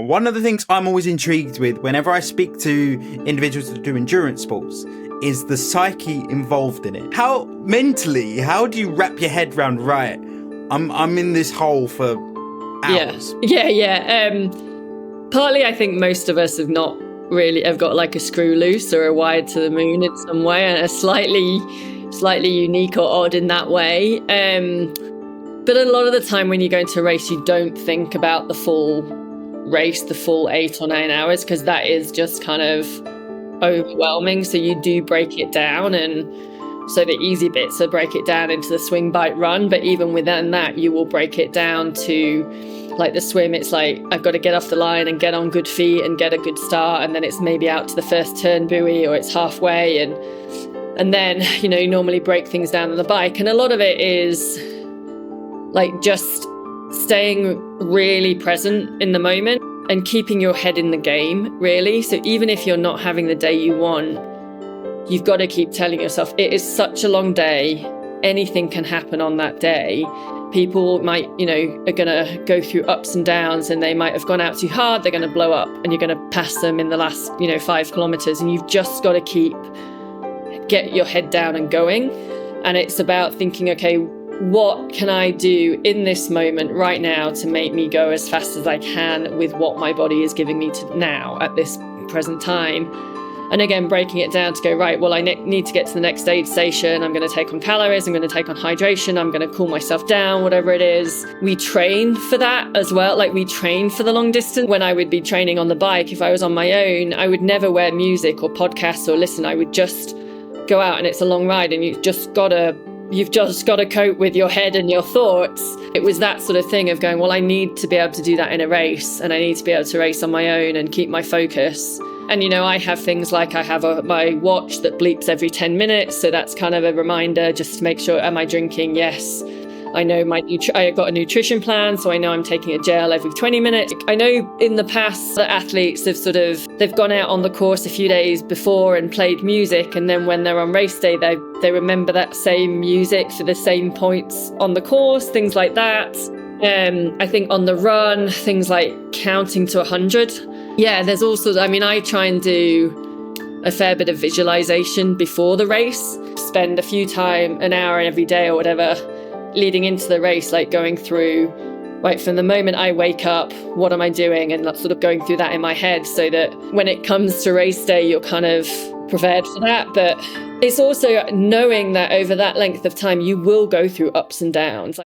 One of the things I'm always intrigued with whenever I speak to individuals that do endurance sports is the psyche involved in it. How do you wrap your head around, right, I'm in this hole for hours? Yeah. Partly I think most of us have got like a screw loose or are wired to the moon in some way and are slightly unique or odd in that way. But a lot of the time when you go into a race, you don't think about the full race, the full 8 or 9 hours, because that is just kind of overwhelming. So you do break it down, and so the easy bits are break it down into the swing, bike, run. But even within that, you will break it down to, like, the swim. It's like I've got to get off the line and get on good feet and get a good start, and then it's maybe out to the first turn buoy or it's halfway, and then you normally break things down on the bike. And a lot of it is like just staying really present in the moment and keeping your head in the game, really. So even if you're not having the day you want, you've got to keep telling yourself it is such a long day. Anything can happen on that day. People might, are going to go through ups and downs, and they might have gone out too hard. They're going to blow up and you're going to pass them in the last, 5 kilometers. And you've just got to get your head down and going. And it's about thinking, okay, what can I do in this moment right now to make me go as fast as I can with what my body is giving me to now at this present time? And again, breaking it down to go, right, well, I need to get to the next aid station. I'm going to take on calories. I'm going to take on hydration. I'm going to cool myself down, whatever it is. We train for that as well. Like, we train for the long distance. When I would be training on the bike, if I was on my own, I would never wear music or podcasts or listen. I would just go out, and it's a long ride, and you've just got to cope with your head and your thoughts. It was that sort of thing of going, well, I need to be able to do that in a race, and I need to be able to race on my own and keep my focus. And, I have things like I have my watch that bleeps every 10 minutes. So that's kind of a reminder just to make sure, am I drinking? Yes. I know I got a nutrition plan, so I know I'm taking a gel every 20 minutes. I know in the past that athletes they've gone out on the course a few days before and played music, and then when they're on race day, they remember that same music for the same points on the course, things like that. I think on the run, things like counting to 100. Yeah, there's also, I try and do a fair bit of visualization before the race. Spend an hour every day or whatever leading into the race, like going through, right, from the moment I wake up, what am I doing? And sort of going through that in my head so that when it comes to race day, you're kind of prepared for that. But it's also knowing that over that length of time, you will go through ups and downs.